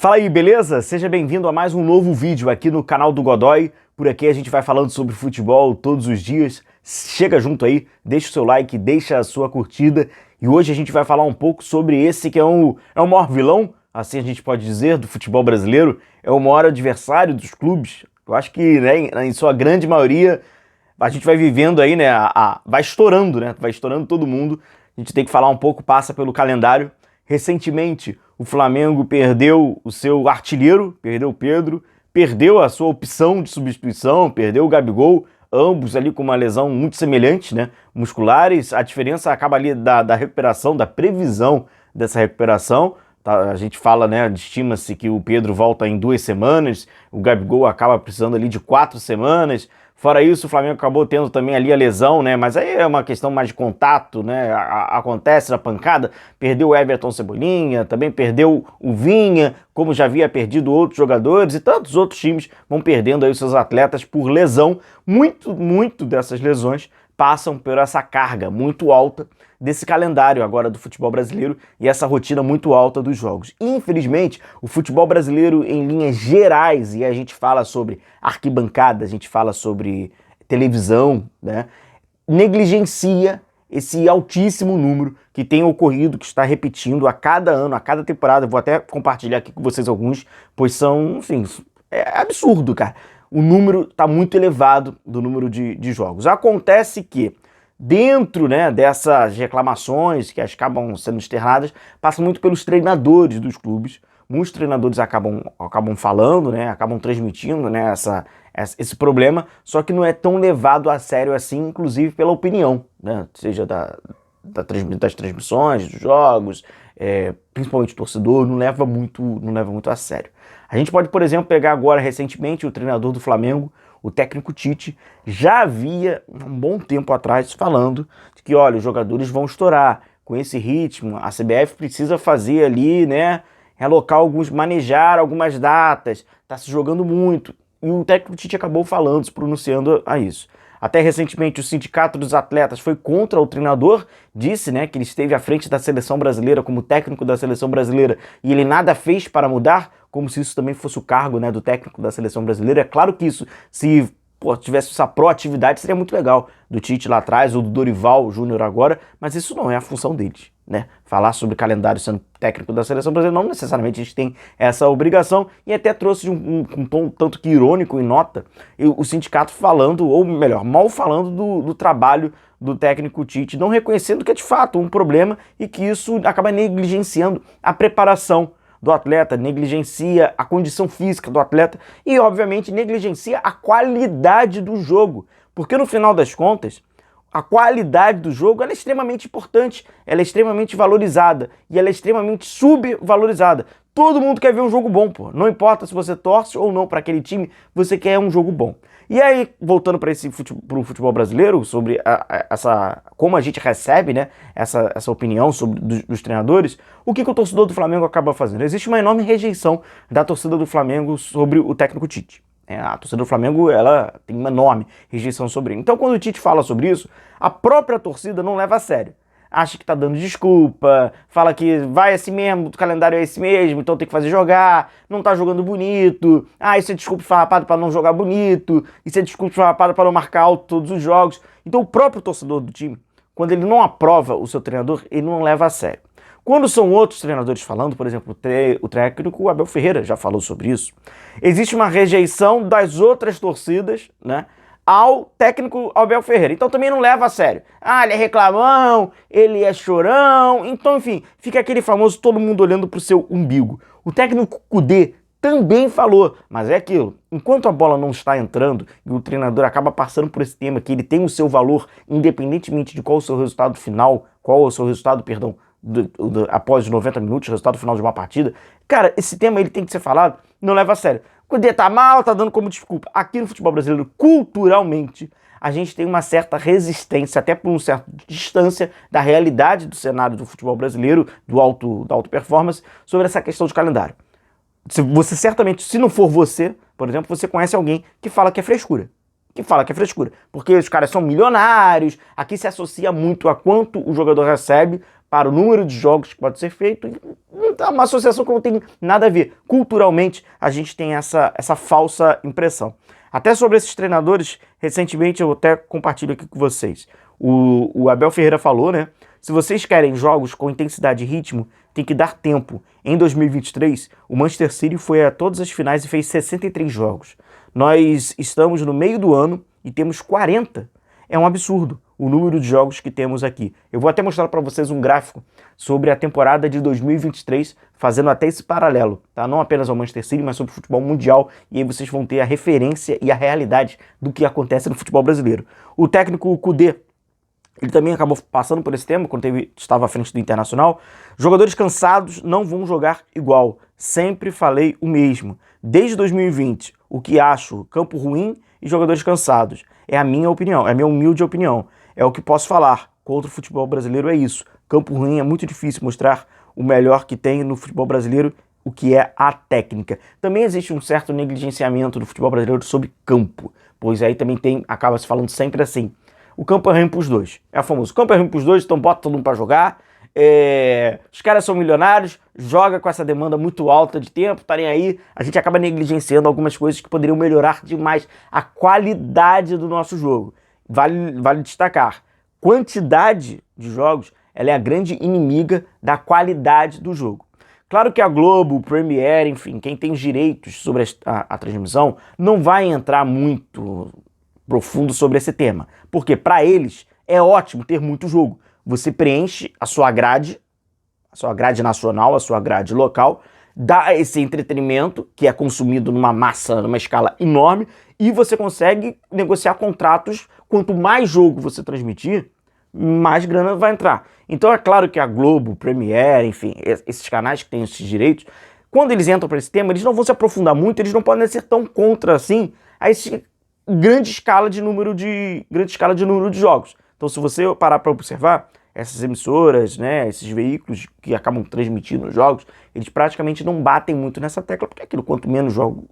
Fala aí, beleza? Seja bem-vindo a mais um novo vídeo aqui no canal do Godoy. Por aqui a gente vai falando sobre futebol todos os dias. Chega junto aí, deixa o seu like, deixa a sua curtida. E hoje a gente vai falar um pouco sobre esse que é o maior vilão, assim a gente pode dizer, do futebol brasileiro. É o maior adversário dos clubes. Eu acho que, né, em sua grande maioria, a gente vai vivendo aí, né, vai estourando, né? Vai estourando todo mundo. A gente tem que falar um pouco, passa pelo calendário. Recentemente, o Flamengo perdeu o seu artilheiro, perdeu o Pedro, perdeu a sua opção de substituição, perdeu o Gabigol, ambos ali com uma lesão muito semelhante, né? Musculares. A diferença acaba ali da recuperação, da previsão dessa recuperação. Tá? A gente fala, né? Estima-se que o Pedro volta em 2 semanas, o Gabigol acaba precisando ali de 4 semanas. Fora isso, o Flamengo acabou tendo também ali a lesão, né? Mas aí é uma questão mais de contato, né? Acontece na pancada. Perdeu o Everton Cebolinha, também perdeu o Vinha, como já havia perdido outros jogadores, e tantos outros times vão perdendo aí os seus atletas por lesão. Muito dessas lesões passam por essa carga muito alta desse calendário agora do futebol brasileiro e essa rotina muito alta dos jogos. Infelizmente, o futebol brasileiro em linhas gerais, e a gente fala sobre arquibancada, a gente fala sobre televisão, né, negligencia esse altíssimo número que tem ocorrido, que está repetindo a cada ano, a cada temporada. Eu vou até compartilhar aqui com vocês alguns, pois são, enfim, é absurdo, cara. O número está muito elevado do número de jogos. Acontece que dentro, né, dessas reclamações que acabam sendo externadas, passa muito pelos treinadores dos clubes. Muitos treinadores acabam falando, né, acabam transmitindo, né, esse problema, só que não é tão levado a sério assim, inclusive pela opinião, né, seja das transmissões, dos jogos, principalmente o torcedor, não leva muito a sério. A gente pode, por exemplo, pegar agora recentemente o treinador do Flamengo, o técnico Tite, já havia um bom tempo atrás falando de que, olha, os jogadores vão estourar com esse ritmo, a CBF precisa fazer ali, né, manejar algumas datas, tá se jogando muito. E o técnico Tite acabou falando, se pronunciando a isso. Até recentemente o Sindicato dos Atletas foi contra o treinador, disse, né, que ele esteve à frente da seleção brasileira como técnico da seleção brasileira e ele nada fez para mudar, como se isso também fosse o cargo, né, do técnico da seleção brasileira. É claro que isso, se tivesse essa proatividade, seria muito legal, do Tite lá atrás ou do Dorival Júnior agora, mas isso não é a função deles, né? Falar sobre calendário sendo técnico da seleção brasileira, não necessariamente a gente tem essa obrigação, e até trouxe um tom tanto que irônico em nota, o sindicato falando, ou melhor, mal falando do trabalho do técnico Tite, não reconhecendo que é de fato um problema e que isso acaba negligenciando a preparação do atleta, negligencia a condição física do atleta e, obviamente, negligencia a qualidade do jogo. Porque, no final das contas, a qualidade do jogo ela é extremamente importante, ela é extremamente valorizada e ela é extremamente subvalorizada. Todo mundo quer ver um jogo bom, pô. Não importa se você torce ou não para aquele time, você quer um jogo bom. E aí, voltando para o futebol brasileiro, sobre como a gente recebe, né, essa opinião dos treinadores, o que o torcedor do Flamengo acaba fazendo? Existe uma enorme rejeição da torcida do Flamengo sobre o técnico Tite. A torcida do Flamengo ela tem uma enorme rejeição sobre ele. Então, quando o Tite fala sobre isso, a própria torcida não leva a sério. Acha que tá dando desculpa, fala que vai assim mesmo, o calendário é esse mesmo, então tem que fazer jogar, não tá jogando bonito, isso é desculpa esfarrapada para não jogar bonito, isso é desculpa esfarrapada para não marcar alto todos os jogos. Então o próprio torcedor do time, quando ele não aprova o seu treinador, ele não leva a sério. Quando são outros treinadores falando, por exemplo, o técnico Abel Ferreira já falou sobre isso, existe uma rejeição das outras torcidas, né, ao técnico Abel Ferreira. Então também não leva a sério. Ele é reclamão, ele é chorão. Então, enfim, fica aquele famoso todo mundo olhando pro seu umbigo. O técnico Kudê também falou, mas é aquilo. Enquanto a bola não está entrando e o treinador acaba passando por esse tema que ele tem o seu valor, independentemente de qual o seu resultado final, qual o seu resultado, perdão, após os 90 minutos, o resultado final de uma partida, cara, esse tema ele tem que ser falado, não leva a sério. O Kudê tá mal, tá dando como desculpa. Aqui no futebol brasileiro, culturalmente, a gente tem uma certa resistência, até por uma certa distância da realidade do cenário do futebol brasileiro, da alta performance, sobre essa questão de calendário. Você certamente, se não for você, por exemplo, você conhece alguém que fala que é frescura. Porque os caras são milionários, aqui se associa muito a quanto o jogador recebe para o número de jogos que pode ser feito, é uma associação que não tem nada a ver. Culturalmente, a gente tem essa falsa impressão. Até sobre esses treinadores, recentemente eu até compartilho aqui com vocês. O Abel Ferreira falou, né? Se vocês querem jogos com intensidade e ritmo, tem que dar tempo. Em 2023, o Manchester City foi a todas as finais e fez 63 jogos. Nós estamos no meio do ano e temos 40. É um absurdo o número de jogos que temos aqui. Eu vou até mostrar para vocês um gráfico sobre a temporada de 2023, fazendo até esse paralelo, tá? Não apenas ao Manchester City, mas sobre o futebol mundial, e aí vocês vão ter a referência e a realidade do que acontece no futebol brasileiro. O técnico Kudê, ele também acabou passando por esse tema quando estava à frente do Internacional. Jogadores cansados não vão jogar igual. Sempre falei o mesmo. Desde 2020, o que acho campo ruim e jogadores cansados. É a minha opinião, é a minha humilde opinião. É o que posso falar. Contra o futebol brasileiro é isso. Campo ruim é muito difícil mostrar o melhor que tem no futebol brasileiro, o que é a técnica. Também existe um certo negligenciamento do futebol brasileiro sobre campo, pois aí também acaba se falando sempre assim. O campo é ruim pros dois. É o famoso campo é ruim pros dois, então bota todo mundo pra jogar. Os caras são milionários, joga com essa demanda muito alta de tempo, tá nem aí. A gente acaba negligenciando algumas coisas que poderiam melhorar demais a qualidade do nosso jogo. Vale destacar, quantidade de jogos, ela é a grande inimiga da qualidade do jogo. Claro que a Globo, o Premiere, enfim, quem tem os direitos sobre a transmissão, não vai entrar muito profundo sobre esse tema, porque para eles é ótimo ter muito jogo. Você preenche a sua grade nacional, a sua grade local, dá esse entretenimento que é consumido numa massa, numa escala enorme, e você consegue negociar contratos. Quanto mais jogo você transmitir, mais grana vai entrar. Então é claro que a Globo, Premiere, enfim, esses canais que têm esses direitos, quando eles entram para esse tema, eles não vão se aprofundar muito, eles não podem ser tão contra assim a esse grande escala de número de jogos. Então, se você parar para observar, essas emissoras, né, esses veículos que acabam transmitindo os jogos, eles praticamente não batem muito nessa tecla, porque aquilo, quanto menos jogo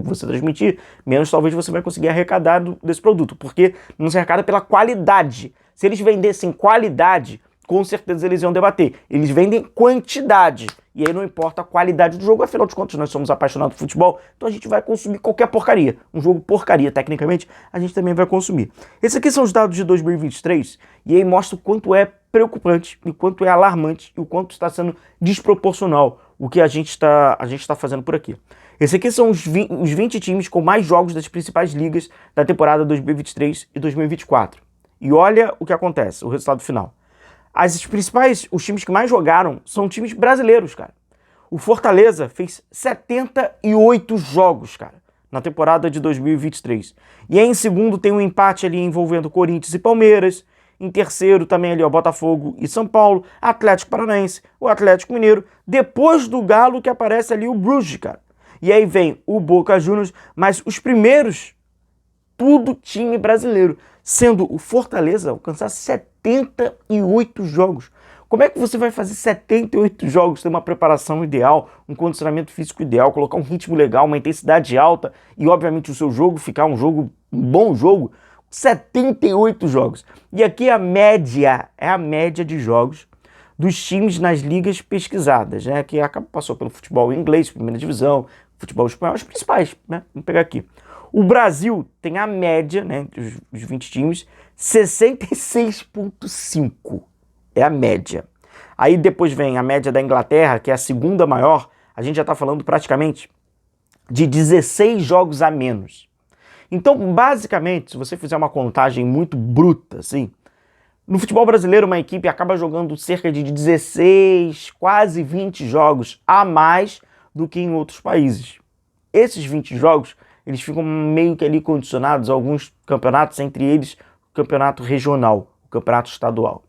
você transmitir, menos talvez você vai conseguir arrecadar desse produto, porque não se arrecada pela qualidade. Se eles vendessem qualidade, com certeza eles iam debater. Eles vendem quantidade, e aí não importa a qualidade do jogo, afinal de contas nós somos apaixonados por futebol, então a gente vai consumir qualquer porcaria. Um jogo porcaria, tecnicamente, a gente também vai consumir. Esses aqui são os dados de 2023, e aí mostra o quanto é preocupante, o quanto é alarmante, e o quanto está sendo desproporcional o que a gente está fazendo por aqui. Esses aqui são os 20 times com mais jogos das principais ligas da temporada 2023 e 2024. E olha o que acontece, o resultado final. Os times que mais jogaram são times brasileiros, cara. O Fortaleza fez 78 jogos, cara, na temporada de 2023. E aí em segundo tem um empate ali envolvendo Corinthians e Palmeiras. Em terceiro também ali, ó, Botafogo e São Paulo, Atlético Paranaense, o Atlético Mineiro. Depois do Galo que aparece ali o Bruges, cara. E aí vem o Boca Juniors, mas os primeiros, tudo time brasileiro. Sendo o Fortaleza alcançar 78 jogos. Como é que você vai fazer 78 jogos, ter uma preparação ideal, um condicionamento físico ideal, colocar um ritmo legal, uma intensidade alta e, obviamente, o seu jogo ficar um bom jogo? 78 jogos. E aqui a média de jogos dos times nas ligas pesquisadas, né? Que passou pelo futebol inglês, primeira divisão, futebol espanhol, os principais, né? Vamos pegar aqui. O Brasil tem a média, né, dos 20 times, 66,5 é a média. Aí depois vem a média da Inglaterra, que é a segunda maior, a gente já está falando praticamente de 16 jogos a menos. Então, basicamente, se você fizer uma contagem muito bruta, assim, no futebol brasileiro uma equipe acaba jogando cerca de 16, quase 20 jogos a mais do que em outros países. Esses 20 jogos, eles ficam meio que ali condicionados a alguns campeonatos, entre eles o campeonato regional, o campeonato estadual.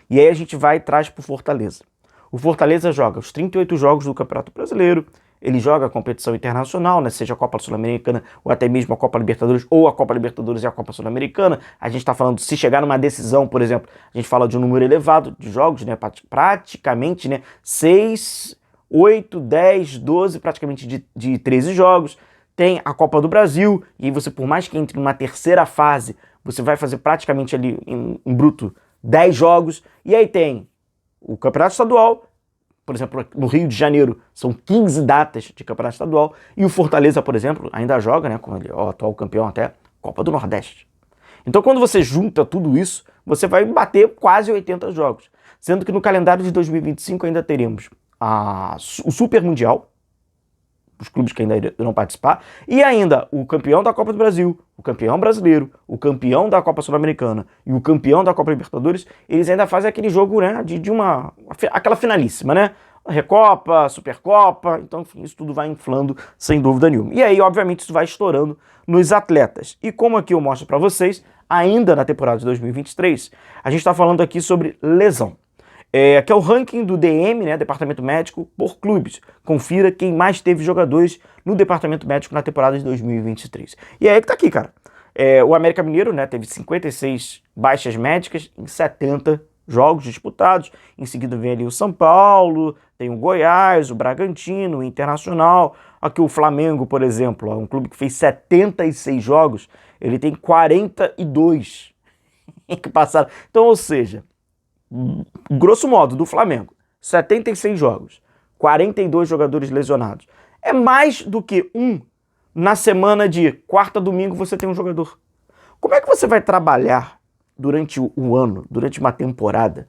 E aí a gente vai e traz para o Fortaleza. O Fortaleza joga os 38 jogos do Campeonato Brasileiro, ele joga a competição internacional, né, seja a Copa Sul-Americana ou até mesmo a Copa Libertadores, ou a Copa Libertadores e a Copa Sul-Americana. A gente está falando, se chegar numa decisão, por exemplo, a gente fala de um número elevado de jogos, né, praticamente, né, 6, 8, 10, 12, praticamente de 13 jogos. Tem a Copa do Brasil, e aí você, por mais que entre numa terceira fase, você vai fazer praticamente ali em bruto 10 jogos. E aí tem o campeonato estadual, por exemplo, no Rio de Janeiro são 15 datas de campeonato estadual, e o Fortaleza, por exemplo, ainda joga, né, como ele é o atual campeão até, Copa do Nordeste. Então quando você junta tudo isso, você vai bater quase 80 jogos, sendo que no calendário de 2025 ainda teremos o Super Mundial, os clubes que ainda irão participar, e ainda o campeão da Copa do Brasil, o campeão brasileiro, o campeão da Copa Sul-Americana e o campeão da Copa Libertadores, eles ainda fazem aquele jogo, né, aquela finalíssima, né? Recopa, Supercopa, então enfim, isso tudo vai inflando sem dúvida nenhuma. E aí, obviamente, isso vai estourando nos atletas. E como aqui eu mostro para vocês, ainda na temporada de 2023, a gente está falando aqui sobre lesão. Que é o ranking do DM, né, Departamento Médico, por clubes. Confira quem mais teve jogadores no Departamento Médico na temporada de 2023. E aí que tá aqui, cara. O América Mineiro, né, teve 56 baixas médicas em 70 jogos disputados. Em seguida vem ali o São Paulo, tem o Goiás, o Bragantino, o Internacional. Aqui o Flamengo, por exemplo, um clube que fez 76 jogos, ele tem 42 que passaram. Então, ou seja, grosso modo, do Flamengo, 76 jogos, 42 jogadores lesionados. É mais do que na semana de quarta a domingo você tem um jogador. Como é que você vai trabalhar durante o ano, durante uma temporada?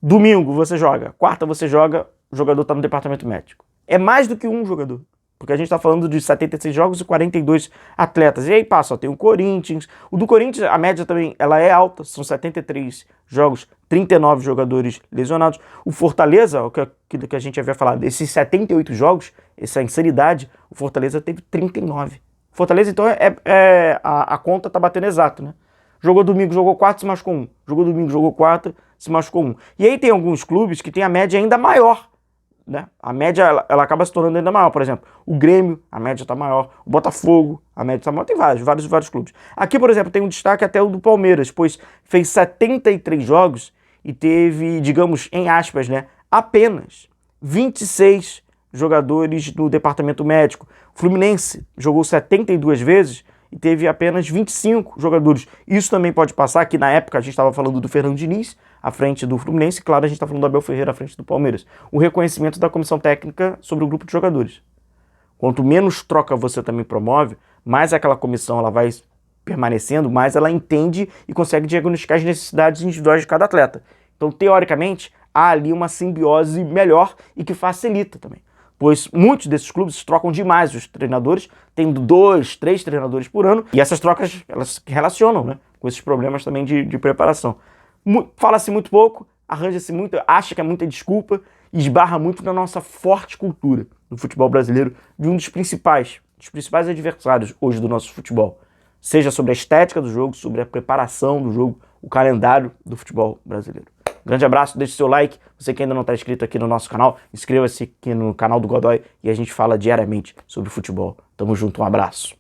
Domingo você joga, quarta você joga, o jogador está no departamento médico. É mais do que um jogador. Porque a gente está falando de 76 jogos e 42 atletas. E aí passa, ó, tem o Corinthians. O do Corinthians, a média também, ela é alta. São 73 jogos, 39 jogadores lesionados. O Fortaleza, o que a gente havia falado, esses 78 jogos, essa insanidade, o Fortaleza teve 39. O Fortaleza, então, a conta tá batendo exato, né? Jogou domingo, jogou quarta, se machucou um. Jogou domingo, jogou quarta, se machucou um. E aí tem alguns clubes que tem a média ainda maior, né? A média ela acaba se tornando ainda maior. Por exemplo, o Grêmio, a média está maior. O Botafogo, a média está maior. Tem vários clubes. Aqui, por exemplo, tem um destaque até o do Palmeiras, pois fez 73 jogos e teve, digamos, em aspas, né, apenas 26 jogadores no departamento médico. O Fluminense jogou 72 vezes e teve apenas 25 jogadores. Isso também pode passar, que na época a gente estava falando do Fernando Diniz, à frente do Fluminense, claro, a gente está falando do Abel Ferreira à frente do Palmeiras. O reconhecimento da comissão técnica sobre o grupo de jogadores. Quanto menos troca você também promove, mais aquela comissão ela vai permanecendo, mais ela entende e consegue diagnosticar as necessidades individuais de cada atleta. Então, teoricamente, há ali uma simbiose melhor e que facilita também. Pois muitos desses clubes trocam demais os treinadores, tendo 2, 3 treinadores por ano, e essas trocas elas se relacionam, né, com esses problemas também de preparação. Fala-se muito pouco, arranja-se muito, acha que é muita desculpa, esbarra muito na nossa forte cultura do futebol brasileiro, de um dos principais adversários hoje do nosso futebol. Seja sobre a estética do jogo, sobre a preparação do jogo, o calendário do futebol brasileiro. Grande abraço, deixe seu like, você que ainda não está inscrito aqui no nosso canal, inscreva-se aqui no canal do Godoy e a gente fala diariamente sobre futebol. Tamo junto, um abraço.